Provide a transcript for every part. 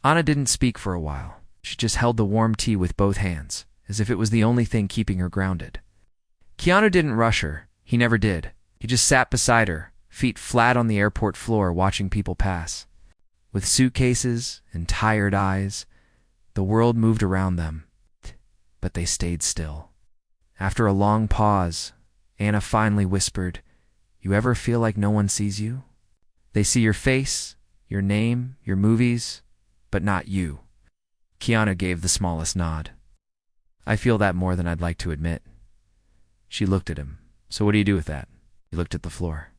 Anna didn't speak for a while. She just held the warm tea with both hands, as if it was the only thing keeping her grounded. Keanu didn't rush her. He never did. He just sat beside her, feet flat on the airport floor, watching people pass. With suitcases and tired eyes, the world moved around them, but they stayed still. After a long pause, Anna finally whispered, "You ever feel like no one sees you? They see your face, your name, your movies, but not you." Keanu gave the smallest nod. "I feel that more than I'd like to admit." She looked at him. "So what do you do with that?" He looked at the floor.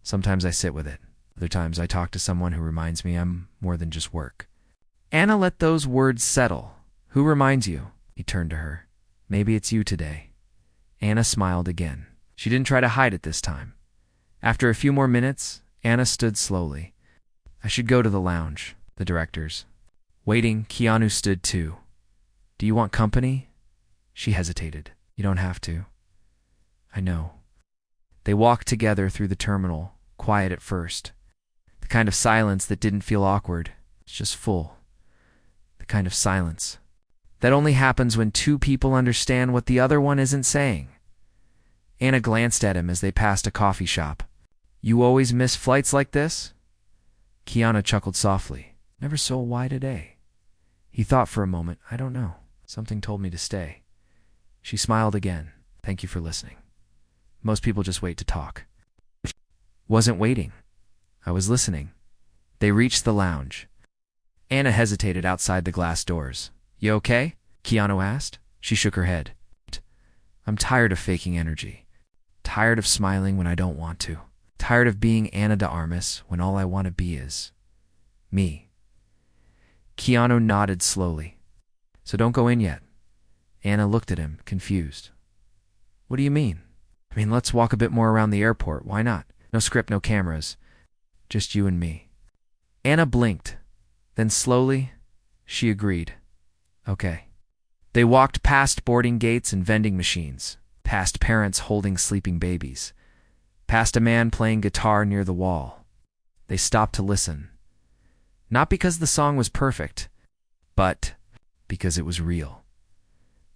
"Sometimes I sit with it. Other times I talk to someone who reminds me I'm more than just work." Anna let those words settle. "Who reminds you?" He turned to her. "Maybe it's you today." Anna smiled again. She didn't try to hide it this time. After a few more minutes, Anna stood slowly. "I should go to the lounge, the director's." Waiting, Keanu stood too. "Do you want company?" She hesitated. "You don't have to." "I know." They walked together through the terminal, quiet at first. The kind of silence that didn't feel awkward. It's just full. The kind of silence that only happens when two people understand what the other one isn't saying. Anna glanced at him as they passed a coffee shop. "You always miss flights like this?" Keanu chuckled softly. "Never so why today?" He thought for a moment. "I don't know. Something told me to stay." She smiled again. "Thank you for listening. Most people just wait to talk." "Wasn't waiting. I was listening." They reached the lounge. Anna hesitated outside the glass doors. "You okay?" Keanu asked. She shook her head. "I'm tired of faking energy. Tired of smiling when I don't want to. Tired of being Ana de Armas when all I want to be is me." Keanu nodded slowly. "So don't go in yet." Anna looked at him, confused. "What do you mean?" "I mean, let's walk a bit more around the airport. Why not? No script, no cameras. Just you and me." Anna blinked. Then slowly, she agreed. "Okay." They walked past boarding gates and vending machines, past parents holding sleeping babies, past a man playing guitar near the wall. They stopped to listen. Not because the song was perfect, but because it was real.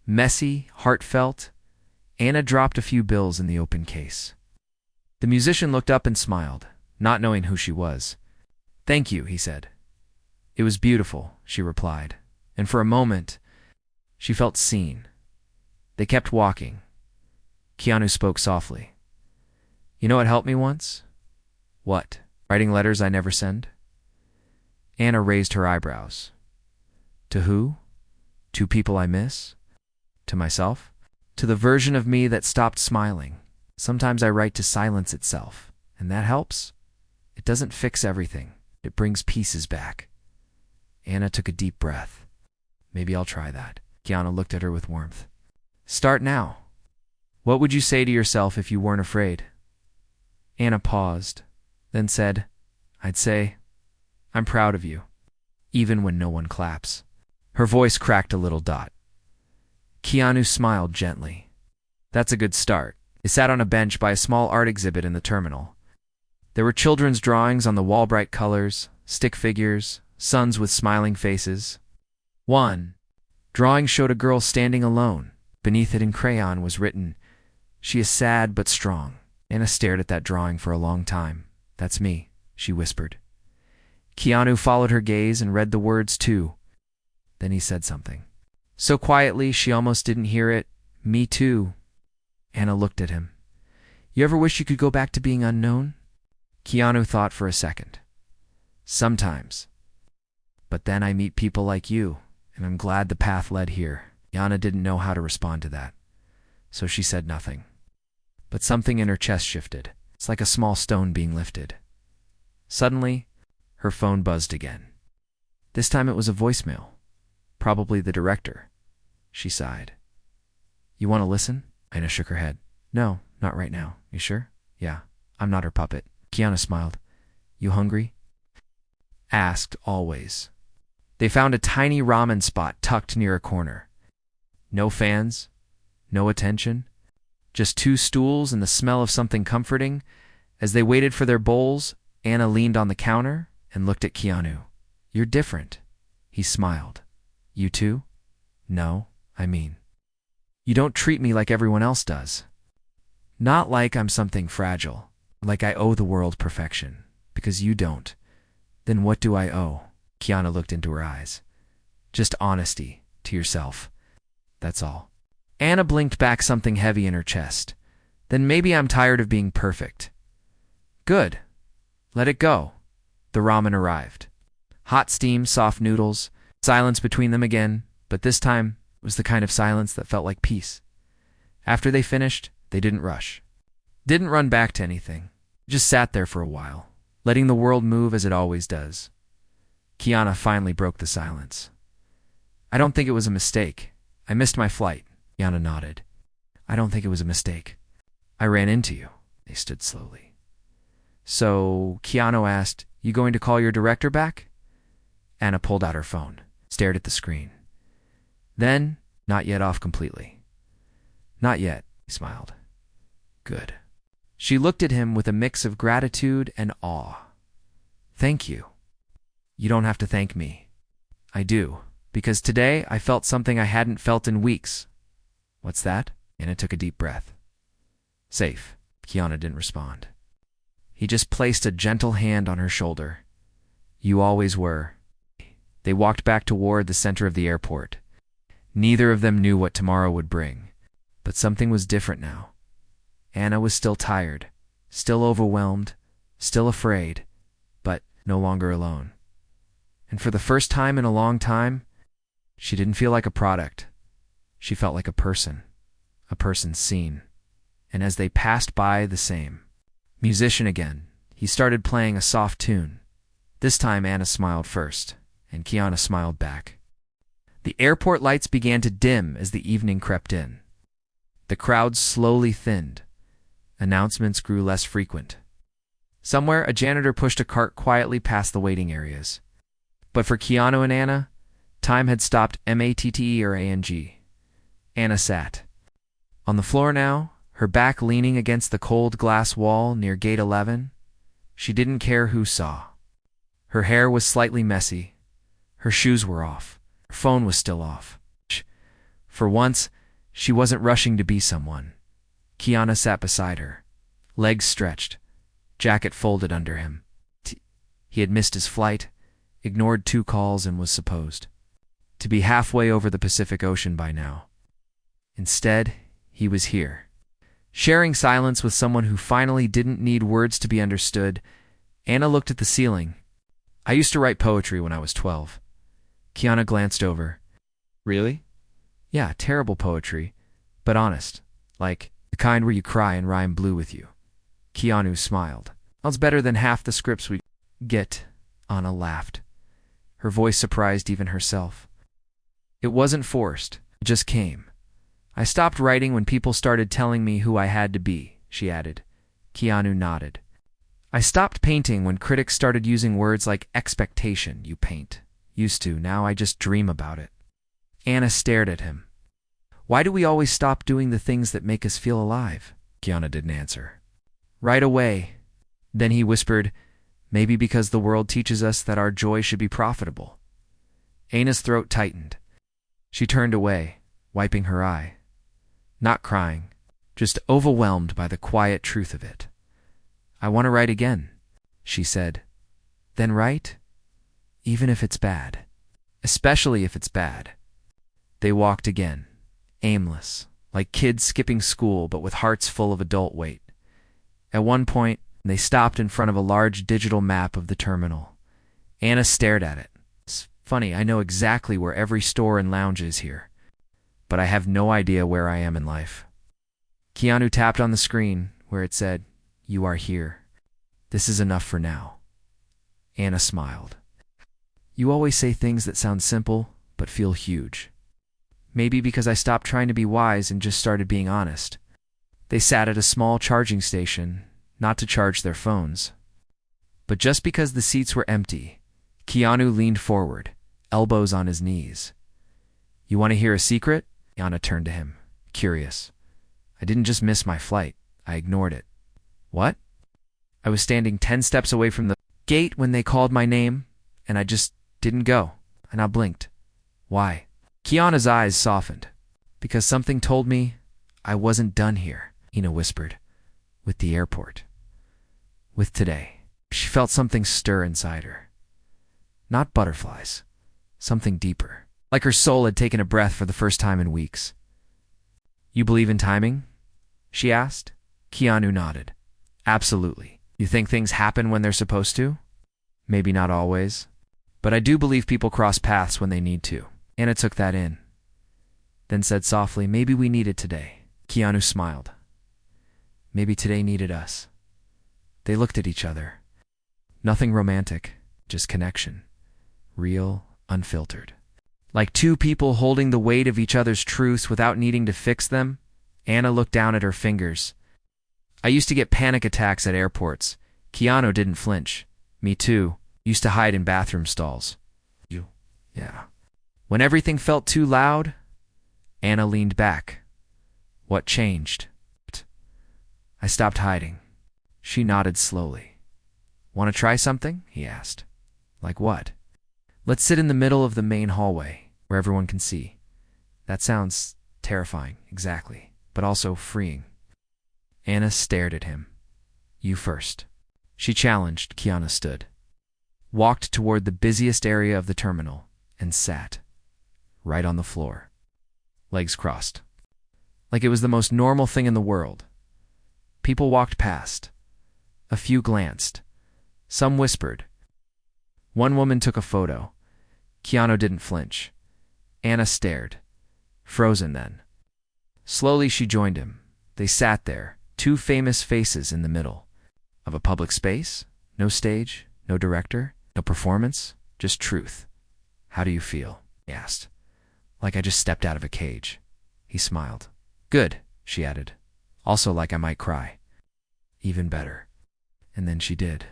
Messy, heartfelt. Anna dropped a few bills in the open case. The musician looked up and smiled, not knowing who she was. "Thank you," he said. "It was beautiful," she replied, and for a moment, she felt seen. They kept walking. Keanu spoke softly. "You know what helped me once?" "What? Writing letters I never send?" Anna raised her eyebrows. "To who? To people I miss? To myself? To the version of me that stopped smiling. Sometimes I write to silence itself, and that helps. It doesn't fix everything. It brings pieces back." Anna took a deep breath. "Maybe I'll try that." Keanu looked at her with warmth. "Start now. What would you say to yourself if you weren't afraid?" Anna paused, then said, "I'd say, I'm proud of you, even when no one claps." Her voice cracked a little dot. Keanu smiled gently. "That's a good start." They sat on a bench by a small art exhibit in the terminal. There were children's drawings on the wall, bright colors, stick figures, suns with smiling faces. One drawing showed a girl standing alone. Beneath it in crayon was written, "She is sad but strong." Anna stared at that drawing for a long time. "That's me," she whispered. Keanu followed her gaze and read the words too. Then he said something. So quietly she almost didn't hear it. "Me too." Anna looked at him. "You ever wish you could go back to being unknown?" Keanu thought for a second. "Sometimes. But then I meet people like you, and I'm glad the path led here." Anna didn't know how to respond to that, so she said nothing. But something in her chest shifted. It's like a small stone being lifted. Suddenly, her phone buzzed again. This time it was a voicemail. Probably the director. She sighed. "You want to listen?" Anna shook her head. "No, not right now. You sure?" "Yeah, I'm not her puppet." Keanu smiled. "You hungry?" Asked always. They found a tiny ramen spot tucked near a corner. No fans, no attention, just two stools and the smell of something comforting. As they waited for their bowls, Anna leaned on the counter and looked at Keanu. "You're different." He smiled. You too? No, I mean, you don't treat me like everyone else does. Not like I'm something fragile, like I owe the world perfection, because you don't. Then what do I owe? Keanu looked into her eyes. Just honesty, to yourself. That's all. Anna blinked back something heavy in her chest. Then maybe I'm tired of being perfect. Good. Let it go. The ramen arrived. Hot steam, soft noodles, silence between them again, but this time it was the kind of silence that felt like peace. After they finished, they didn't rush. Didn't run back to anything. Just sat there for a while, letting the world move as it always does. Kiana finally broke the silence. I don't think it was a mistake. I missed my flight. Kiana nodded. I don't think it was a mistake. I ran into you. They stood slowly. So, Keanu asked, you going to call your director back? Anna pulled out her phone, stared at the screen. Then, not yet off completely. Not yet, he smiled. Good. She looked at him with a mix of gratitude and awe. Thank you. You don't have to thank me. I do, because today I felt something I hadn't felt in weeks. What's that? Anna took a deep breath. Safe. Keanu didn't respond. He just placed a gentle hand on her shoulder. You always were. They walked back toward the center of the airport. Neither of them knew what tomorrow would bring, but something was different now. Anna was still tired, still overwhelmed, still afraid, but no longer alone. And for the first time in a long time, she didn't feel like a product. She felt like a person seen. And as they passed by, the same. Musician again, he started playing a soft tune. This time Anna smiled first, and Kiana smiled back. The airport lights began to dim as the evening crept in. The crowd slowly thinned. Announcements grew less frequent. Somewhere, a janitor pushed a cart quietly past the waiting areas. But for Keanu and Anna, time had stopped MATTE or ANG. Anna sat. On the floor now, her back leaning against the cold glass wall near gate 11, she didn't care who saw. Her hair was slightly messy. Her shoes were off. Her phone was still off. For once, she wasn't rushing to be someone. Kiana sat beside her, legs stretched, jacket folded under him. He had missed his flight, ignored 2 calls, and was supposed to be halfway over the Pacific Ocean by now. Instead, he was here, sharing silence with someone who finally didn't need words to be understood. Anna looked at the ceiling. I used to write poetry when I was 12. Kiana glanced over. Really? Yeah, terrible poetry, but honest, like the kind where you cry and rhyme blue with you. Keanu smiled. That's better than half the scripts we get. Anna laughed. Her voice surprised even herself. It wasn't forced, it just came. I stopped writing when people started telling me who I had to be, she added. Keanu nodded. I stopped painting when critics started using words like expectation, you paint. Used to, now I just dream about it. Anna stared at him. Why do we always stop doing the things that make us feel alive? Keanu didn't answer. Right away. Then he whispered, maybe because the world teaches us that our joy should be profitable. Anna's throat tightened. She turned away, wiping her eye. Not crying, just overwhelmed by the quiet truth of it. I want to write again, she said. Then write? Even if it's bad. Especially if it's bad. They walked again, aimless, like kids skipping school but with hearts full of adult weight. At one point, they stopped in front of a large digital map of the terminal. Anna stared at it. It's funny, I know exactly where every store and lounge is here, but I have no idea where I am in life. Keanu tapped on the screen where it said, You are here. This is enough for now. Anna smiled. You always say things that sound simple, but feel huge. Maybe because I stopped trying to be wise and just started being honest. They sat at a small charging station, not to charge their phones. But just because the seats were empty, Keanu leaned forward, elbows on his knees. You want to hear a secret? Anna turned to him, curious. I didn't just miss my flight. I ignored it. What? I was standing 10 steps away from the gate when they called my name, and I just didn't go. and I blinked. Why? Keanu's eyes softened. Because something told me I wasn't done here, Ina whispered. With the airport. With today. She felt something stir inside her. Not butterflies. Something deeper. Like her soul had taken a breath for the first time in weeks. You believe in timing? She asked. Keanu nodded. Absolutely. You think things happen when they're supposed to? Maybe not always. But I do believe people cross paths when they need to. Anna took that in. Then said softly, maybe we need it today. Keanu smiled. Maybe today needed us. They looked at each other. Nothing romantic, just connection. Real, unfiltered. Like two people holding the weight of each other's truths without needing to fix them. Anna looked down at her fingers. I used to get panic attacks at airports. Keanu didn't flinch. Me too. Used to hide in bathroom stalls. You? Yeah. When everything felt too loud, Anna leaned back. What changed? I stopped hiding. She nodded slowly. Want to try something? He asked. Like what? Let's sit in the middle of the main hallway, where everyone can see. That sounds terrifying, exactly, but also freeing. Anna stared at him. You first. She challenged. Keanu stood. Walked toward the busiest area of the terminal and sat. Right on the floor. Legs crossed. Like it was the most normal thing in the world. People walked past. A few glanced. Some whispered. One woman took a photo. Keanu didn't flinch. Anna stared. Frozen then. Slowly she joined him. They sat there, two famous faces in the middle. Of a public space? No stage? No director? No performance? Just truth. How do you feel? He asked. Like I just stepped out of a cage. He smiled. Good, she added. Also like I might cry. Even better. And then she did.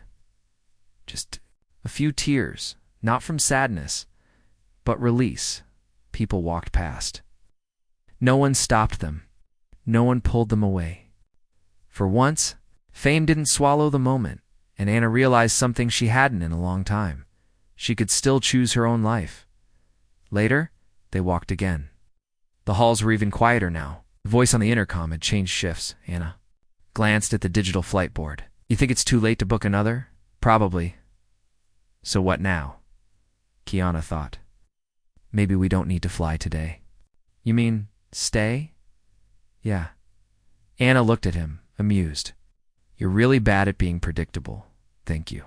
Just a few tears, not from sadness, but release. People walked past. No one stopped them. No one pulled them away. For once, fame didn't swallow the moment, and Anna realized something she hadn't in a long time. She could still choose her own life. Later, they walked again. The halls were even quieter now. The voice on the intercom had changed shifts. Anna glanced at the digital flight board. You think it's too late to book another? Probably. So what now? Keanu thought. Maybe we don't need to fly today. You mean stay? Yeah. Anna looked at him, amused. You're really bad at being predictable. Thank you.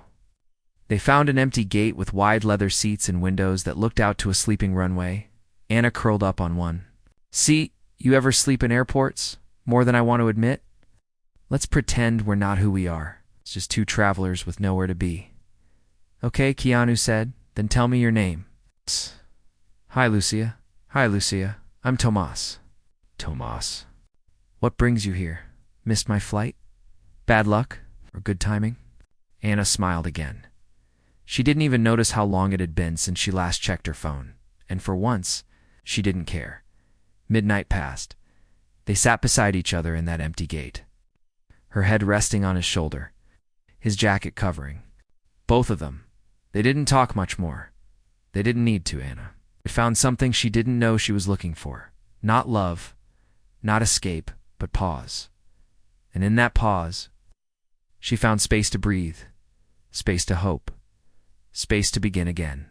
They found an empty gate with wide leather seats and windows that looked out to a sleeping runway. Anna curled up on one. See, you ever sleep in airports? More than I want to admit? Let's pretend we're not who we are. It's just two travelers with nowhere to be. Okay, Keanu said. Then tell me your name. Hi, Lucia. Hi, Lucia. I'm Tomas. Tomas. What brings you here? Missed my flight? Bad luck? Or good timing? Anna smiled again. She didn't even notice how long it had been since she last checked her phone. And for once, she didn't care. Midnight passed. They sat beside each other in that empty gate. Her head resting on his shoulder. His jacket covering. Both of them. They didn't talk much more. They didn't need to, Anna. They found something she didn't know she was looking for. Not love, not escape, but pause. And in that pause, she found space to breathe, space to hope, space to begin again.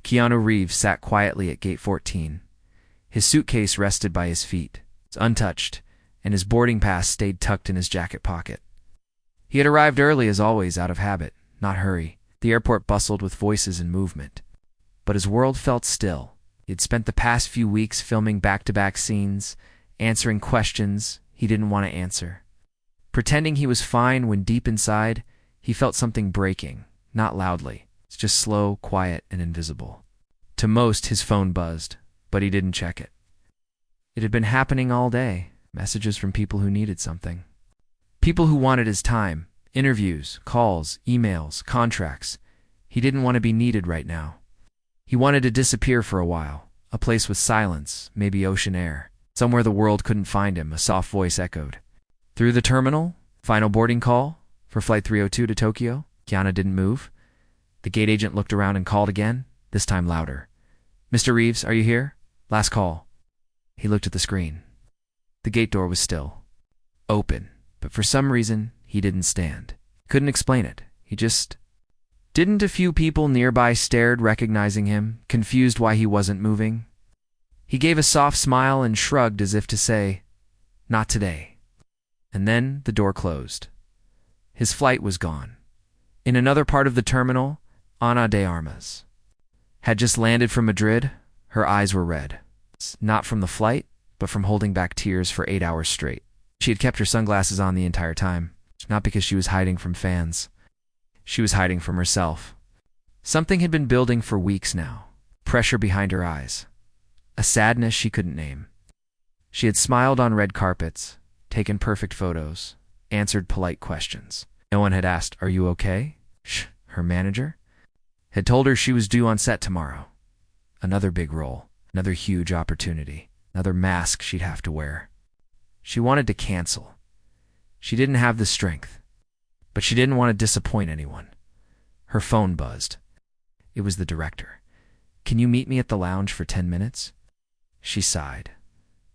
Keanu Reeves sat quietly at gate 14. His suitcase rested by his feet, untouched, and his boarding pass stayed tucked in his jacket pocket. He had arrived early as always, out of habit, not hurry. The airport bustled with voices and movement. But his world felt still. He had spent the past few weeks filming back-to-back scenes, answering questions he didn't want to answer. Pretending he was fine when deep inside, he felt something breaking, not loudly. It's just slow, quiet, and invisible. To most, his phone buzzed, but he didn't check it. It had been happening all day. Messages from people who needed something. People who wanted his time. Interviews, calls, emails, contracts. He didn't want to be needed right now. He wanted to disappear for a while. A place with silence, maybe ocean air. Somewhere the world couldn't find him, a soft voice echoed. Through the terminal, final boarding call for Flight 302 to Tokyo. Keanu didn't move. The gate agent looked around and called again, this time louder. Mr. Reeves, are you here? Last call. He looked at the screen. The gate door was still open, but for some reason, he didn't stand. Couldn't explain it. He just didn't. A few people nearby stared, recognizing him, confused why he wasn't moving. He gave a soft smile and shrugged as if to say, "Not today." And then the door closed. His flight was gone. In another part of the terminal, Ana de Armas had just landed from Madrid. Her eyes were red. Not from the flight, but from holding back tears for 8 hours straight. She had kept her sunglasses on the entire time, not because she was hiding from fans. She was hiding from herself. Something had been building for weeks now. Pressure behind her eyes. A sadness she couldn't name. She had smiled on red carpets, taken perfect photos, answered polite questions. No one had asked, "Are you okay?" Her manager had told her she was due on set tomorrow. Another big role, another huge opportunity, another mask she'd have to wear. She wanted to cancel. She didn't have the strength, but she didn't want to disappoint anyone. Her phone buzzed. It was the director. "Can you meet me at the lounge for 10 minutes? She sighed.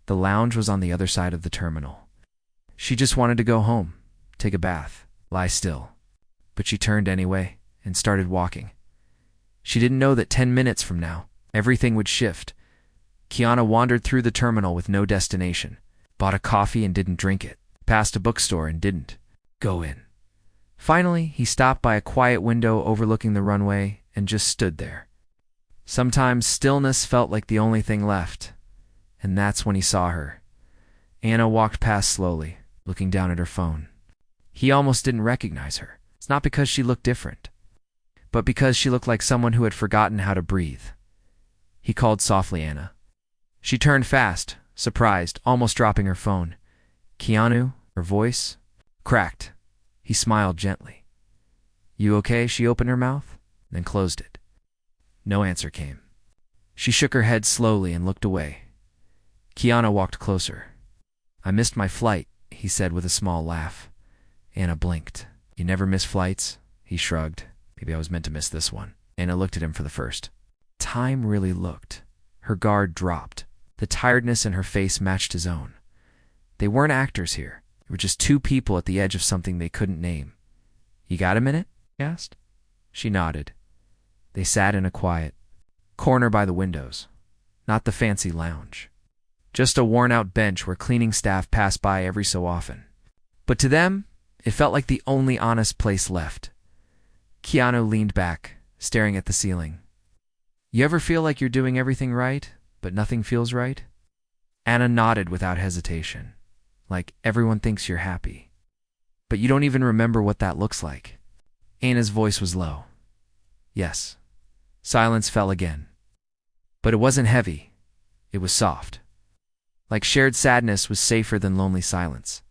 The lounge was on the other side of the terminal. She just wanted to go home, take a bath, lie still. But she turned anyway and started walking. She didn't know that 10 minutes from now, everything would shift. Keanu wandered through the terminal with no destination, bought a coffee and didn't drink it, passed a bookstore and didn't go in. Finally, he stopped by a quiet window overlooking the runway and just stood there. Sometimes stillness felt like the only thing left, and that's when he saw her. Anna walked past slowly, looking down at her phone. He almost didn't recognize her. It's not because she looked different, but because she looked like someone who had forgotten how to breathe. He called softly, "Anna." She turned fast, surprised, almost dropping her phone. "Keanu?" Her voice cracked. He smiled gently. "You okay?" She opened her mouth, then closed it. No answer came. She shook her head slowly and looked away. Keanu walked closer. "I missed my flight," he said with a small laugh. Anna blinked. "You never miss flights?" He shrugged. "Maybe I was meant to miss this one." Anna looked at him for the first time. Really looked. Her guard dropped. The tiredness in her face matched his own. They weren't actors here. They were just two people at the edge of something they couldn't name. "You got a minute?" he asked. She nodded. They sat in a quiet corner by the windows. Not the fancy lounge. Just a worn-out bench where cleaning staff passed by every so often. But to them, it felt like the only honest place left. Keanu leaned back, staring at the ceiling. "You ever feel like you're doing everything right, but nothing feels right?" Anna nodded without hesitation. "Like everyone thinks you're happy, but you don't even remember what that looks like." Anna's voice was low. "Yes." Silence fell again. But it wasn't heavy. It was soft. Like shared sadness was safer than lonely silence.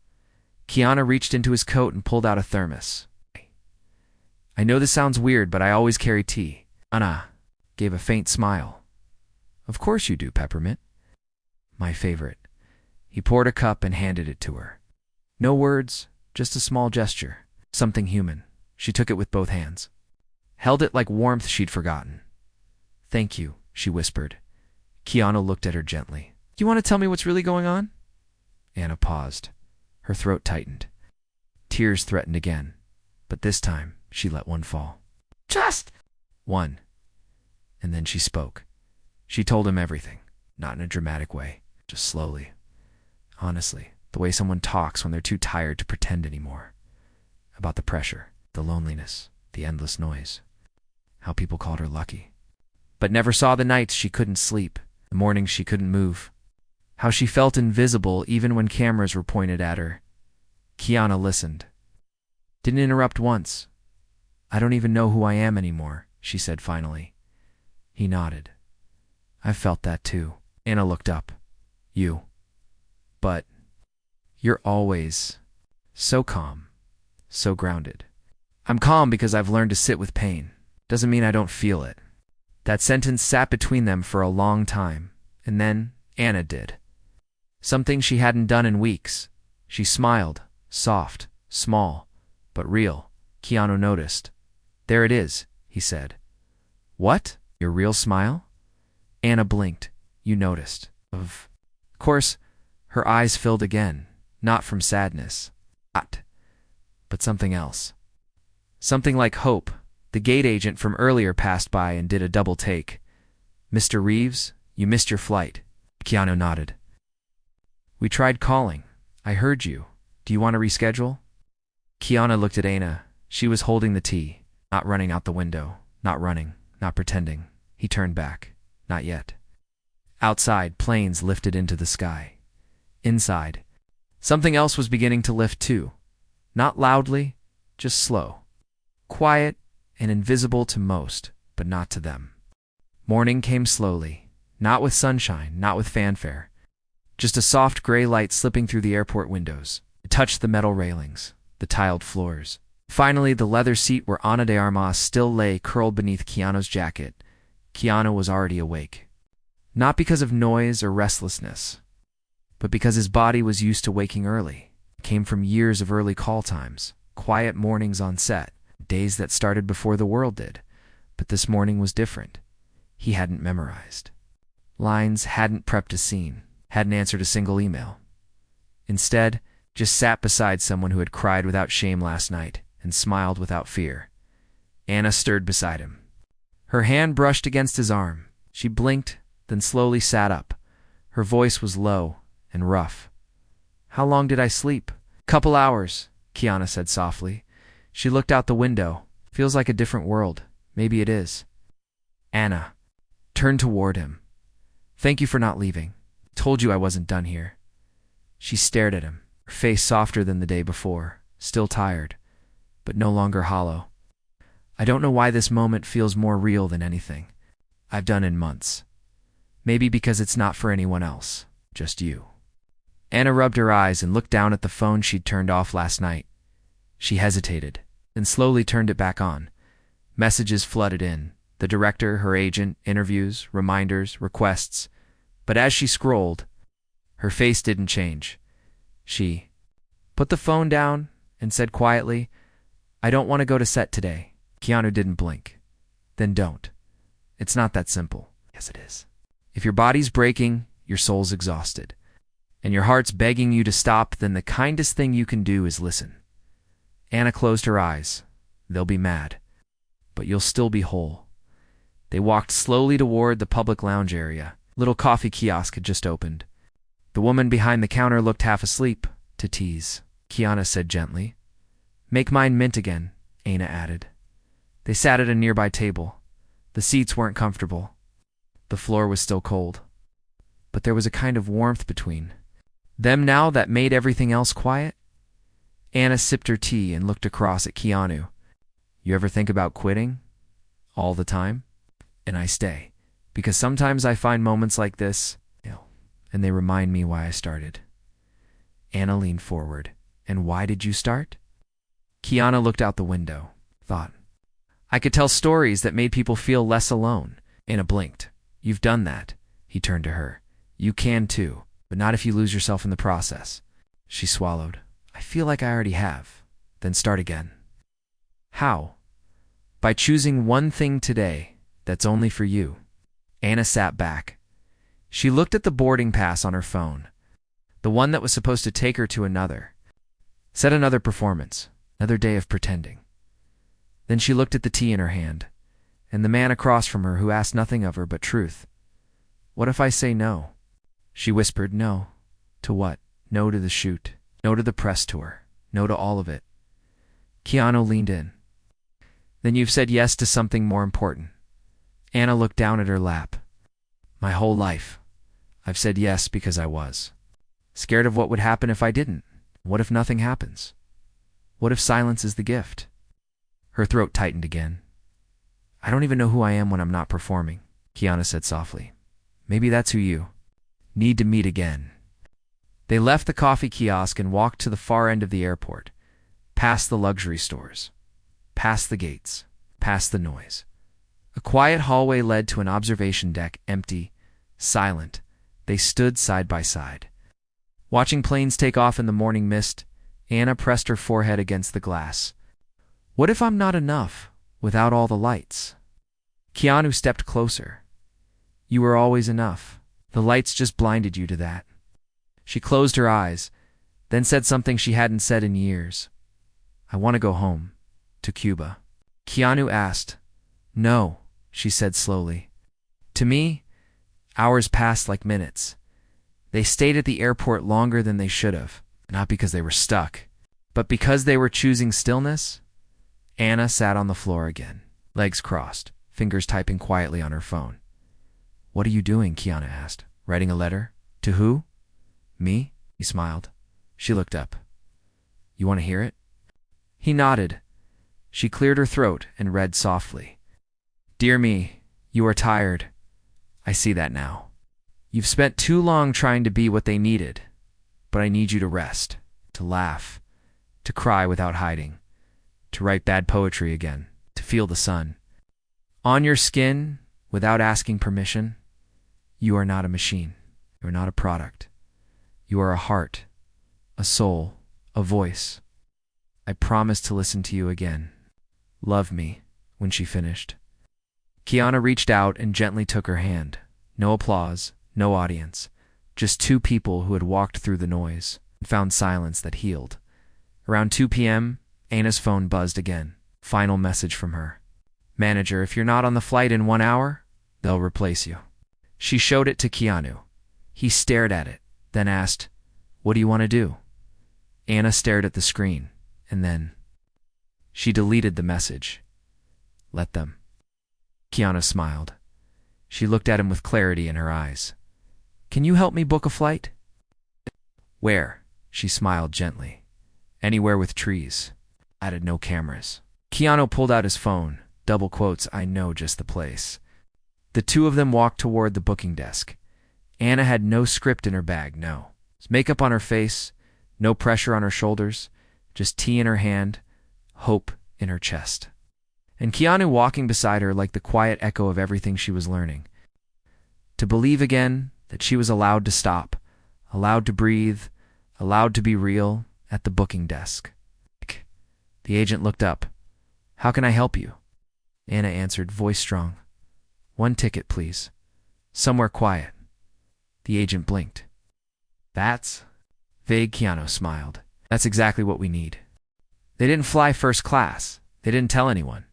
Keanu reached into his coat and pulled out a thermos. "I know this sounds weird, but I always carry tea." Anna gave a faint smile. "Of course you do, Peppermint." "My favorite." He poured a cup and handed it to her. No words, just a small gesture. Something human. She took it with both hands. Held it like warmth she'd forgotten. "Thank you," she whispered. Keanu looked at her gently. "Do you want to tell me what's really going on?" Anna paused. Her throat tightened. Tears threatened again, but this time she let one fall. "Just one." And then she spoke. She told him everything, not in a dramatic way, just slowly. Honestly, the way someone talks when they're too tired to pretend anymore. About the pressure, the loneliness, the endless noise. How people called her lucky, but never saw the nights she couldn't sleep, the mornings she couldn't move. How she felt invisible even when cameras were pointed at her. Keanu listened. Didn't interrupt once. "I don't even know who I am anymore," she said finally. He nodded. "I've felt that too." Anna looked up. "You. But you're always so calm, so grounded." "I'm calm because I've learned to sit with pain. Doesn't mean I don't feel it." That sentence sat between them for a long time, and then Anna did. Something she hadn't done in weeks. She smiled, soft, small, but real. Keanu noticed. "There it is," he said. "What? Your real smile?" Anna blinked. You noticed. Of course, her eyes filled again, not from sadness, but something else. Something like hope. The gate agent from earlier passed by and did a double take. Mr. Reeves, you missed your flight. Keanu nodded. We tried calling. I heard you. Do you want to reschedule? Keanu looked at Anna. She was holding the tea, not running out the window, not running, not pretending. He turned back. Not yet. Outside, planes lifted into the sky. Inside, something else was beginning to lift too. Not loudly, just slow. Quiet and invisible to most, but not to them. Morning came slowly, not with sunshine, not with fanfare. Just a soft gray light slipping through the airport windows. It touched the metal railings, the tiled floors. Finally, the leather seat where Ana de Armas still lay curled beneath Keanu's jacket. Keanu was already awake. Not because of noise or restlessness, but because his body was used to waking early. It came from years of early call times, quiet mornings on set, days that started before the world did. But this morning was different. He hadn't memorized lines, hadn't prepped a scene, hadn't answered a single email. Instead, just sat beside someone who had cried without shame last night and smiled without fear. Anna stirred beside him. Her hand brushed against his arm. She blinked, then slowly sat up. Her voice was low and rough. How long did I sleep? Couple hours, Keanu said softly. She looked out the window. Feels like a different world. Maybe it is. Anna turned toward him. Thank you for not leaving. Told you I wasn't done here. She stared at him, her face softer than the day before, still tired, but no longer hollow. I don't know why this moment feels more real than anything I've done in months. Maybe because it's not for anyone else, just you. Anna rubbed her eyes and looked down at the phone she'd turned off last night. She hesitated, then slowly turned it back on. Messages flooded in. The director, her agent, interviews, reminders, requests. But as she scrolled, her face didn't change. She put the phone down and said quietly, I don't want to go to set today. Keanu didn't blink. Then don't. It's not that simple. Yes, it is. If your body's breaking, your soul's exhausted, and your heart's begging you to stop, then the kindest thing you can do is listen. Anna closed her eyes. They'll be mad, but you'll still be whole. They walked slowly toward the public lounge area. Little coffee kiosk had just opened. The woman behind the counter looked half asleep. To tease, Keanu said gently. Make mine mint again, Anna added. They sat at a nearby table. The seats weren't comfortable. The floor was still cold. But there was a kind of warmth between them now that made everything else quiet. Anna sipped her tea and looked across at Keanu. You ever think about quitting? All the time? And I stay, because sometimes I find moments like this, and they remind me why I started. Anna leaned forward. And why did you start? Keanu looked out the window, thought. I could tell stories that made people feel less alone. Anna blinked. You've done that. He turned to her. You can too, but not if you lose yourself in the process. She swallowed. I feel like I already have. Then start again. How? By choosing one thing today that's only for you. Anna sat back. She looked at the boarding pass on her phone, the one that was supposed to take her to another. Set another performance, another day of pretending. Then she looked at the tea in her hand, and the man across from her who asked nothing of her but truth. What if I say no? She whispered, no. To what? No to the shoot. No to the press tour. No to all of it. Keanu leaned in. Then you've said yes to something more important. Anna looked down at her lap. My whole life, I've said yes because I was scared of what would happen if I didn't. What if nothing happens? What if silence is the gift? Her throat tightened again. I don't even know who I am when I'm not performing, Keanu said softly. Maybe that's who you need to meet again. They left the coffee kiosk and walked to the far end of the airport, past the luxury stores, past the gates, past the noise. A quiet hallway led to an observation deck, empty, silent. They stood side by side. Watching planes take off in the morning mist, Anna pressed her forehead against the glass. What if I'm not enough without all the lights? Keanu stepped closer. You were always enough. The lights just blinded you to that. She closed her eyes, then said something she hadn't said in years. I want to go home. To Cuba. Keanu asked. No, she said slowly. To me, hours passed like minutes. They stayed at the airport longer than they should have, not because they were stuck, but because they were choosing stillness. Anna sat on the floor again, legs crossed, fingers typing quietly on her phone. What are you doing? Keanu asked. Writing a letter? To who? Me? He smiled. She looked up. You want to hear it? He nodded. She cleared her throat and read softly. Dear me, you are tired. I see that now. You've spent too long trying to be what they needed, but I need you to rest, to laugh, to cry without hiding, to write bad poetry again, to feel the sun. On your skin, without asking permission. You are not a machine. You are not a product. You are a heart, a soul, a voice. I promise to listen to you again. Love me. When she finished, Keanu reached out and gently took her hand. No applause, no audience, just two people who had walked through the noise and found silence that healed. Around 2 p.m., Anna's phone buzzed again. Final message from her. Manager, if you're not on the flight in 1 hour, they'll replace you. She showed it to Keanu. He stared at it, then asked, What do you want to do? Anna stared at the screen, and then she deleted the message. Let them. Keanu smiled. She looked at him with clarity in her eyes. Can you help me book a flight? Where? She smiled gently. Anywhere with trees. Added no cameras. Keanu pulled out his phone. Double quotes, I know just the place. The two of them walked toward the booking desk. Anna had no script in her bag, no. Makeup on her face, no pressure on her shoulders, just tea in her hand, hope in her chest. And Keanu walking beside her like the quiet echo of everything she was learning. To believe again that she was allowed to stop, allowed to breathe, allowed to be real at the booking desk. The agent looked up. How can I help you? Anna answered, voice strong. 1 ticket, please. Somewhere quiet. The agent blinked. That's vague. Keanu smiled. That's exactly what we need. They didn't fly first class. They didn't tell anyone.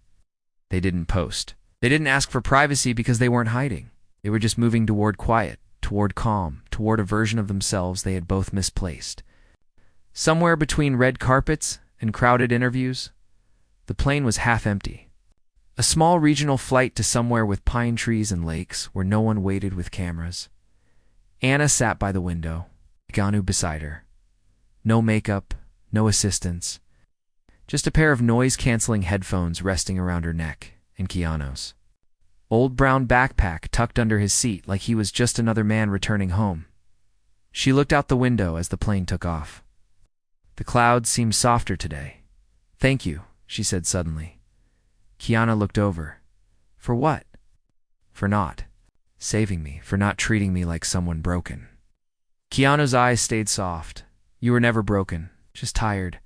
They didn't post. They didn't ask for privacy because they weren't hiding. They were just moving toward quiet, toward calm, toward a version of themselves they had both misplaced. Somewhere between red carpets and crowded interviews, the plane was half empty. A small regional flight to somewhere with pine trees and lakes where no one waited with cameras. Anna sat by the window, Keanu beside her. No makeup, no assistance. Just a pair of noise-canceling headphones resting around her neck, and Keanu's old brown backpack tucked under his seat like he was just another man returning home. She looked out the window as the plane took off. The clouds seemed softer today. Thank you, she said suddenly. Keanu looked over. For what? For not saving me, for not treating me like someone broken. Keanu's eyes stayed soft. You were never broken, just tired.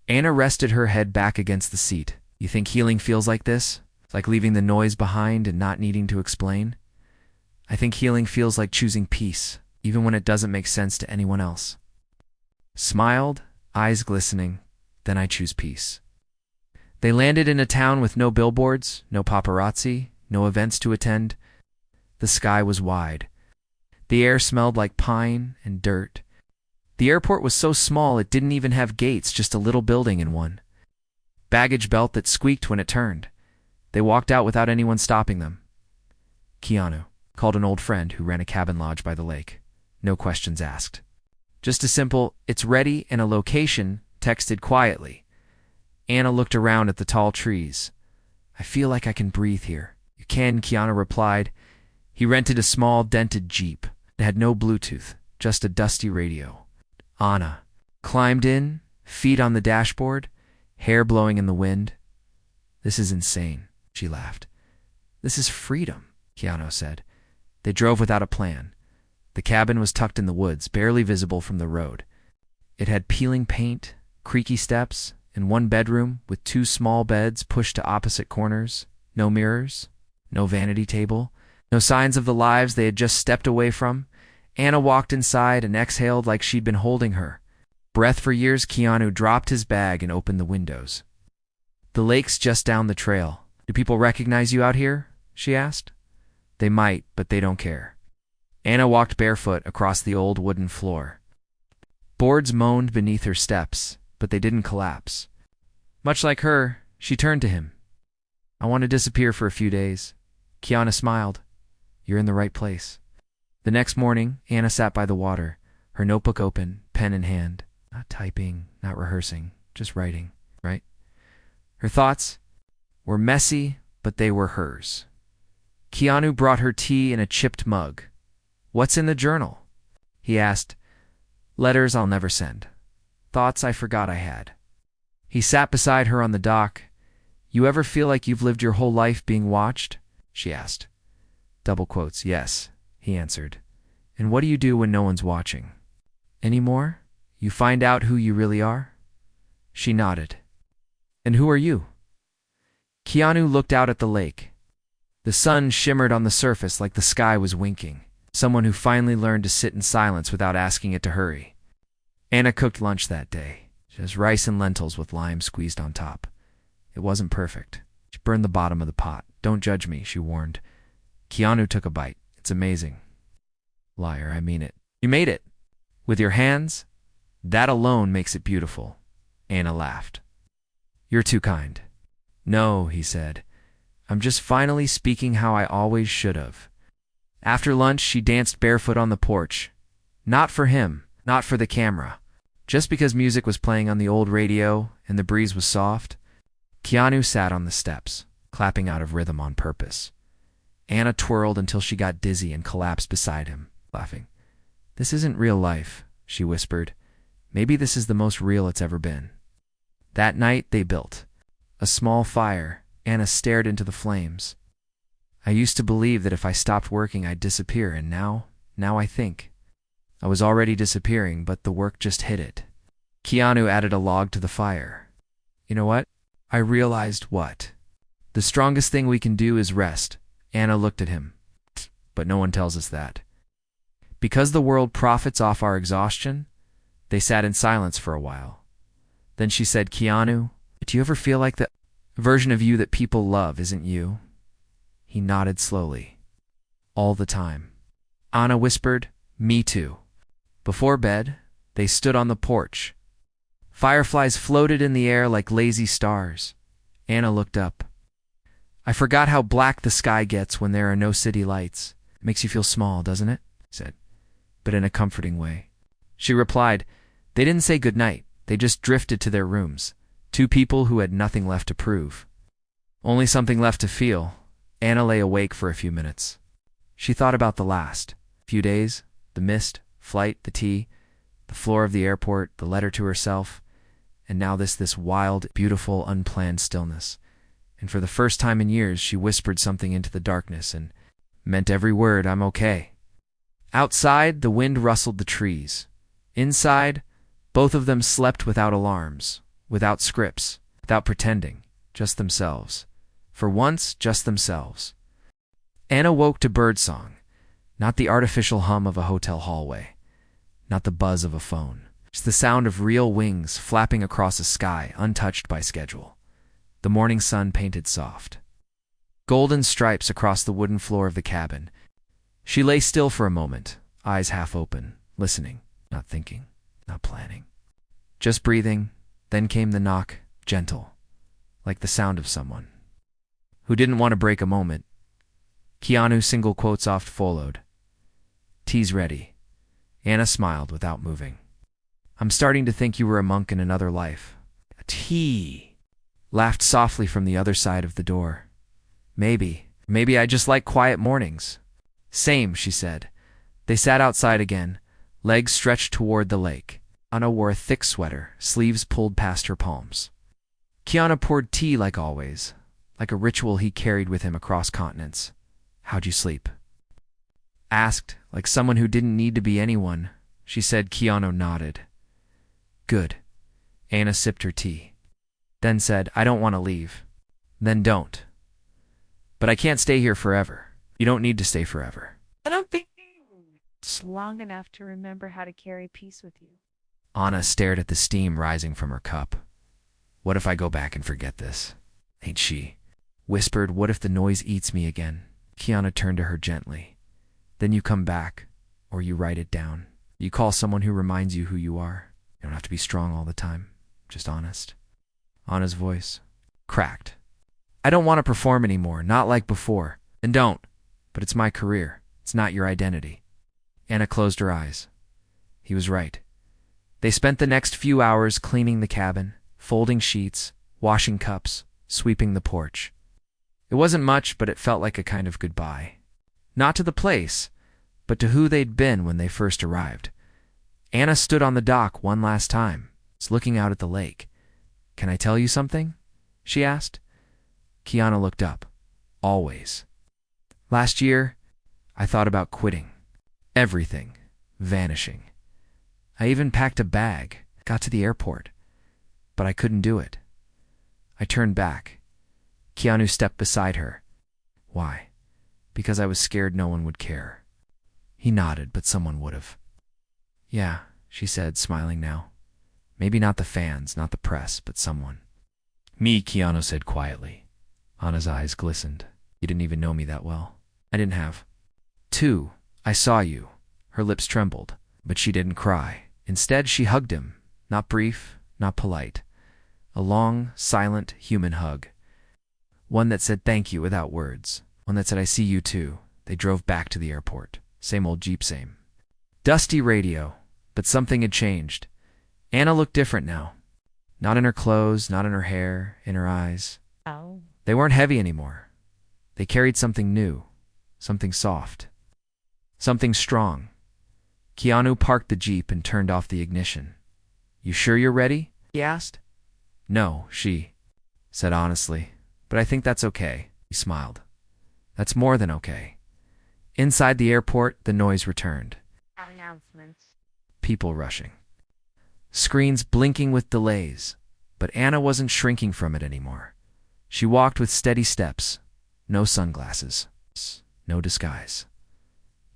Anna rested her head back against the seat. You think healing feels like this? Like leaving the noise behind and not needing to explain? I think healing feels like choosing peace, even when it doesn't make sense to anyone else. Smiled, eyes glistening, then I choose peace. They landed in a town with no billboards, no paparazzi, no events to attend. The sky was wide. The air smelled like pine and dirt. The airport was so small it didn't even have gates, just a little building in one. Baggage belt that squeaked when it turned. They walked out without anyone stopping them. Keanu called an old friend who ran a cabin lodge by the lake. No questions asked. Just a simple, it's ready, and a location, texted quietly. Anna looked around at the tall trees. I feel like I can breathe here. You can, Keanu replied. He rented a small, dented Jeep. It had no Bluetooth, just a dusty radio. Anna climbed in, feet on the dashboard, hair blowing in the wind. This is insane, she laughed. This is freedom, Keanu said. They drove without a plan. The cabin was tucked in the woods, barely visible from the road. It had peeling paint, creaky steps, and 1 bedroom with 2 small beds pushed to opposite corners. No mirrors, no vanity table. No signs of the lives they had just stepped away from. Anna walked inside and exhaled like she'd been holding her breath for years. Keanu dropped his bag and opened the windows. The lake's just down the trail. Do people recognize you out here? She asked. They might, but they don't care. Anna walked barefoot across the old wooden floor. Boards moaned beneath her steps, but they didn't collapse. Much like her, she turned to him. I want to disappear for a few days. Keanu smiled. You're in the right place. The next morning, Anna sat by the water, her notebook open, pen in hand. Not typing, not rehearsing, just writing, right? Her thoughts were messy, but they were hers. Keanu brought her tea in a chipped mug. What's in the journal? He asked. Letters I'll never send. Thoughts I forgot I had. He sat beside her on the dock. You ever feel like you've lived your whole life being watched? She asked. Double quotes, yes, he answered. And what do you do when no one's watching? Any more? You find out who you really are? She nodded. And who are you? Keanu looked out at the lake. The sun shimmered on the surface like the sky was winking. Someone who finally learned to sit in silence without asking it to hurry. Anna cooked lunch that day. Just rice and lentils with lime squeezed on top. It wasn't perfect. She burned the bottom of the pot. Don't judge me, she warned. Keanu took a bite. It's amazing. Liar, I mean it. You made it. With your hands? That alone makes it beautiful. Anna laughed. You're too kind. No, he said. I'm just finally speaking how I always should have. After lunch, she danced barefoot on the porch. Not for him, not for the camera. Just because music was playing on the old radio and the breeze was soft. Keanu sat on the steps, clapping out of rhythm on purpose. Anna twirled until she got dizzy and collapsed beside him, laughing. This isn't real life, she whispered. Maybe this is the most real it's ever been. That night they built a small fire. Anna stared into the flames. I used to believe that if I stopped working I'd disappear, and now I think. I was already disappearing, but the work just hid it. Keanu added a log to the fire. You know what? I realized what? The strongest thing we can do is rest. Anna looked at him. But no one tells us that. Because the world profits off our exhaustion, they sat in silence for a while. Then she said, Keanu, do you ever feel like the version of you that people love isn't you? He nodded slowly. All the time. Anna whispered, Me too. Before bed, they stood on the porch. Fireflies floated in the air like lazy stars. Anna looked up. I forgot how black the sky gets when there are no city lights. It makes you feel small, doesn't it? He said, but in a comforting way. She replied, They didn't say goodnight. They just drifted to their rooms. Two people who had nothing left to prove. Only something left to feel. Anna lay awake for a few minutes. She thought about the last few days, the mist, flight, the tea, the floor of the airport, the letter to herself, and now this wild, beautiful, unplanned stillness. And for the first time in years, she whispered something into the darkness and meant every word, I'm okay. Outside, the wind rustled the trees. Inside, both of them slept without alarms, without scripts, without pretending, just themselves. For once, just themselves. Anna woke to birdsong, not the artificial hum of a hotel hallway, not the buzz of a phone. Just the sound of real wings flapping across a sky untouched by schedule. The morning sun painted soft. Golden stripes across the wooden floor of the cabin. She lay still for a moment, eyes half open, listening, not thinking, not planning. Just breathing, then came the knock, gentle, like the sound of someone who didn't want to break a moment. Keanu single quote soft followed. Tea's ready. Anna smiled without moving. I'm starting to think you were a monk in another life. A tea. Laughed softly from the other side of the door. Maybe I just like quiet mornings. Same, she said. They sat outside again, legs stretched toward the lake. Anna wore a thick sweater, sleeves pulled past her palms. Keanu poured tea like always, like a ritual he carried with him across continents. How'd you sleep? Asked, like someone who didn't need to be anyone. She said. Keanu nodded. Good. Anna sipped her tea. Then said, I don't want to leave. Then don't. But I can't stay here forever. You don't need to stay forever. I don't think it's long enough to remember how to carry peace with you. Anna stared at the steam rising from her cup. What if I go back and forget this? Ain't she? Whispered, what if the noise eats me again? Keanu turned to her gently. Then you come back, or you write it down. You call someone who reminds you who you are. You don't have to be strong all the time, just honest. Anna's voice cracked. I don't want to perform anymore, not like before. And don't. But it's my career. It's not your identity. Anna closed her eyes. He was right. They spent the next few hours cleaning the cabin, folding sheets, washing cups, sweeping the porch. It wasn't much, but it felt like a kind of goodbye. Not to the place, but to who they'd been when they first arrived. Anna stood on the dock one last time, looking out at the lake. Can I tell you something? She asked. Keanu looked up. Always. Last year, I thought about quitting. Everything. Vanishing. I even packed a bag, got to the airport. But I couldn't do it. I turned back. Keanu stepped beside her. Why? Because I was scared no one would care. He nodded, but someone would have. Yeah, she said, smiling now. Maybe not the fans, not the press, but someone. Me, Keanu said quietly. Anna's eyes glistened. You didn't even know me that well. I didn't have. 2. I saw you. Her lips trembled, but she didn't cry. Instead, she hugged him. Not brief, not polite. A long, silent, human hug. One that said thank you without words. One that said I see you too. They drove back to the airport. Same old Jeep, same. Dusty radio, but something had changed. Anna looked different now. Not in her clothes, not in her hair, in her eyes. Oh. They weren't heavy anymore. They carried something new, something soft, something strong. Keanu parked the Jeep and turned off the ignition. You sure you're ready? He asked. No, she said honestly, but I think that's okay. He smiled. That's more than okay. Inside the airport, the noise returned. Announcements. People rushing. Screens blinking with delays, but Anna wasn't shrinking from it anymore. She walked with steady steps, no sunglasses, no disguise.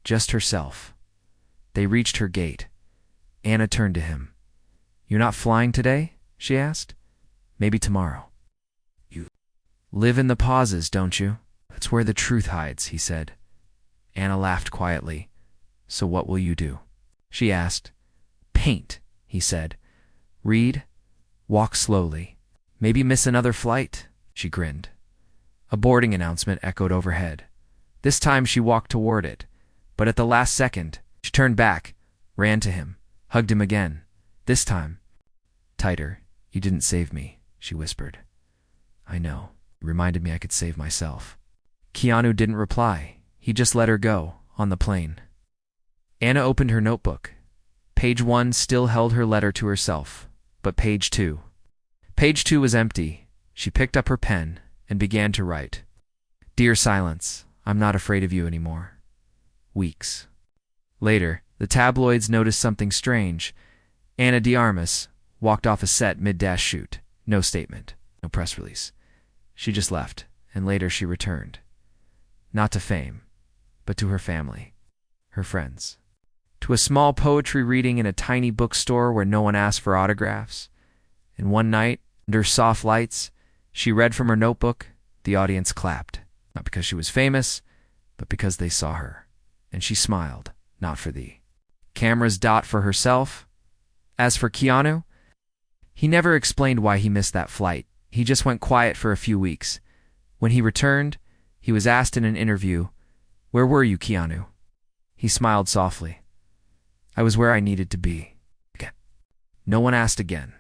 Just herself. They reached her gate. Anna turned to him. You're not flying today? She asked. Maybe tomorrow. You live in the pauses, don't you? That's where the truth hides, he said. Anna laughed quietly. So what will you do? She asked. Paint, he said. Read. Walk slowly. Maybe miss another flight, she grinned. A boarding announcement echoed overhead. This time she walked toward it, but at the last second, she turned back, ran to him, hugged him again. This time, tighter. You didn't save me, she whispered. I know. You reminded me I could save myself. Keanu didn't reply. He just let her go, on the plane. Anna opened her notebook. Page 1 still held her letter to herself, but page 2. Page 2 was empty. She picked up her pen and began to write. Dear Silence, I'm not afraid of you anymore. Weeks. Later, the tabloids noticed something strange. Ana de Armas walked off a set mid-dash shoot. No statement, no press release. She just left, and later she returned. Not to fame, but to her family, her friends. To a small poetry reading in a tiny bookstore where no one asked for autographs. And one night, under soft lights, she read from her notebook. The audience clapped, not because she was famous, but because they saw her. And she smiled, not for the camera's dot for herself. As for Keanu, he never explained why he missed that flight. He just went quiet for a few weeks. When he returned, he was asked in an interview, Where were you, Keanu? He smiled softly. I was where I needed to be. No one asked again.